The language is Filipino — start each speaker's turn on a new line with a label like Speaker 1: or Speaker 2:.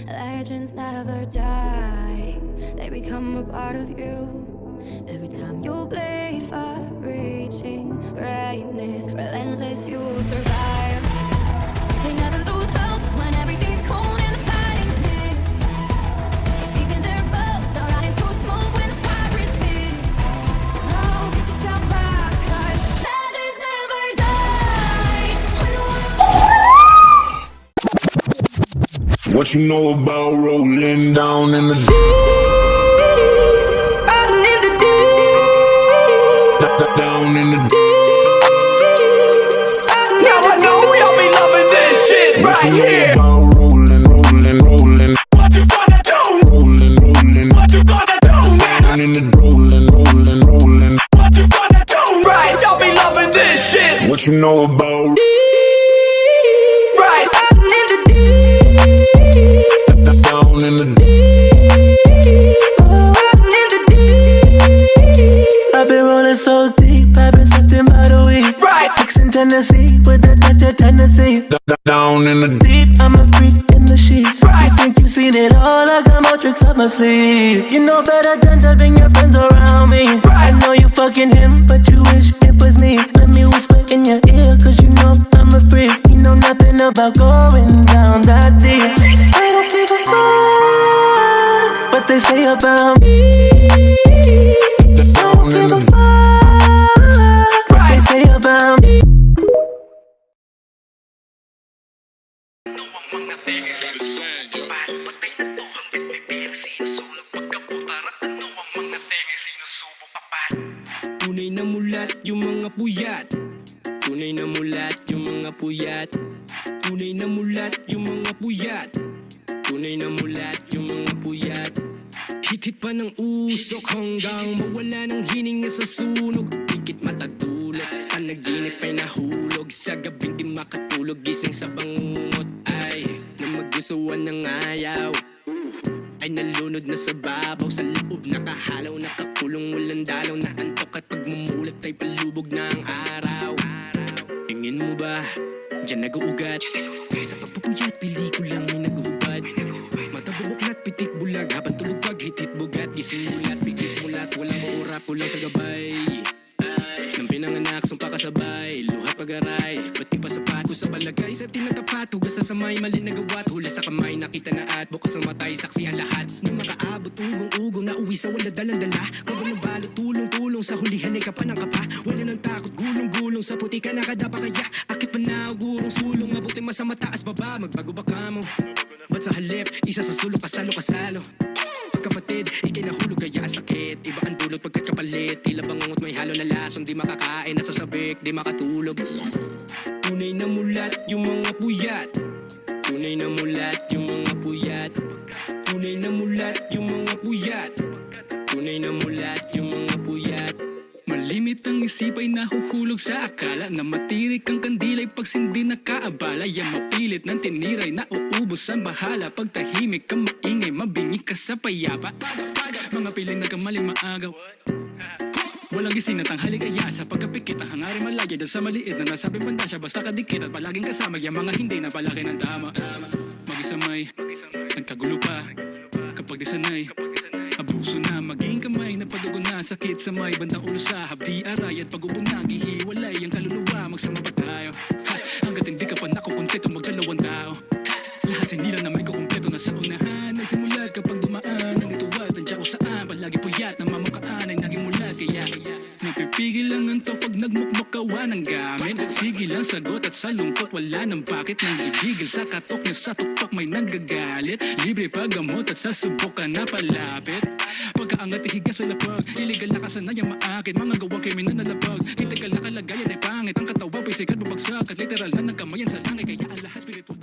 Speaker 1: Legends never die, they become a part of you. Every time you play, far-reaching greatness, relentless, you'll survive. They never lose hope when everything's cold and the fighting's near. It's keeping their boats out into smoke when the fire is fierce. Oh, pick yourself up, 'cause legends never die. When the world
Speaker 2: What you know about rolling down in the deep?
Speaker 3: Riding in the deep.
Speaker 2: Down in the deep.
Speaker 3: Now I know y'all be loving this shit
Speaker 2: What
Speaker 3: right
Speaker 2: you know
Speaker 3: here.
Speaker 2: about rolling?
Speaker 3: What you gonna do?
Speaker 2: Rolling.
Speaker 3: What you gonna do now?
Speaker 2: Down in the rolling.
Speaker 3: What you gonna do? Right, y'all be loving this shit.
Speaker 2: What you know about
Speaker 3: Right, riding in the deep.
Speaker 2: down in the deep?
Speaker 3: Riding in the deep.
Speaker 4: I've been rolling so deep, I've been something by the week.
Speaker 3: Right,
Speaker 4: Mixing Tennessee with a touch of Tennessee.
Speaker 2: Down in the deep.
Speaker 4: Deep, I'm a freak in the sheets.
Speaker 3: Right.
Speaker 4: You think you've seen it all, I got more tricks up my sleeve. You know better than to bring your friends around me.
Speaker 3: Right.
Speaker 4: I know you fucking him, but you wish it was me. Let me whisper in your ear, 'cause you know I'm a freak. You know nothing about going down that deep. I don't give a fuck what they say about me. I don't give a fuck what they say about me.
Speaker 5: Tunay na mulat yung mga puyat. Tunay na mulat yung mga puyat. Tunay na mulat yung mga puyat. Tunay na mulat yung mga puyat. Hit pa ng usok hanggang mawala ng hininga sa sunog. Dikit matadulog, panaginip ay nahulog. Sa gabing di makatulog, gising sa bangungot. Ay, na magustuhan ng ayaw ay nalunod na sa babaw. Sa loob nakahalaw, nakakulong, walang dalaw. Na antok at pagmumulat ay palubog ng araw. Tingin mo ba, dyan nag-uugat? Sa pagpupuyat, pelikulang may nag-uhubad. Mata bubuklat, pitik bulag. Habang tulog pag hitit bugat. Gising mulat, pikit mulat. Walang maurap, kulang sa gabay. Nang pinanganak, sumpa kasabay. Luhat pag-aray, pati pa sapat. Sa palagay sa tinatapat, hugas sa samay, mali nagawat. Hula sa kamay, nakita na at bukas ng matay, saksi ang lahat. Nang makaabot, ugong-ugong, nauwi sa wala dalang-dala. Kabang ng balot, tulong-tulong, sa hulihan ay kapanang kapa. Wala ng takot, gulong-gulong, sa puti ka nakadapa kaya. Akit pa na, gurong sulong, mabuti mas sa mataas baba. Magbago ba ka mo? Ba't sa halip, isa sa sulok, kasalo-kasalo. Pagkapatid, ikay nahulog kaya ang sakit. Iba ang dulot pagkakapalit. Tila bangungot may halo na lason. Di makakain at sasabik, di makatulog. Tunay na mulat yung mga puyat. Tunay na mulat yung mga puyat. Tunay na mulat yung mga puyat. Tunay na mulat yung mga puyat. Malimit ang isip ay nahuhulog sa akala na matirik ang kandilay pag sindi nakaabala. Yan mapilit ng tiniray na uubos ang bahala. Pag tahimik ka maingay, mabingi ka sa payapa. Mga piling nagkamaling maagaw. Walang gising na tanghali kaya sa pagkapikit ang hangarin malaya dahil sa maliit na nasabing pandasya. Basta kadikit at palaging kasama yung mga hindi na palaki ng tama. Mag-isamay, nagkagulo pa kapag di sanay. Abuso na, maging kamay na padugo na. Sakit sa may bandang ulo sa habdi aray. At pag-ubong naghihiwalay ang kaluluwa. Magsama pa tayo hanggat hindi ka pa nakukumpleto magdalawang tao. Lahat sinila na may kukumpleto na sa unahan. Nagsimulat kapag dumaan nandito at nandiyan ko saan. Palagi puyat na mamukaan ay naging mulat. Kaya napipigil lang ang to pag nagmukmukawa ng gamit. Sige lang sagot at sa lungkot wala nang bakit. Nanggigigil sa katok niya sa tuktok may nagagalit. Libre paggamot at sa subok ka na palapit. Pagkaangat ihiga sa lapag, iligal na kasanayang maakit. Mga gawang kriminal na labag, kritikal na kalagayan ay pangit. Ang katawa, physical babagsak at literal na nagkamayan sa langit. Kaya ang lahat spiritual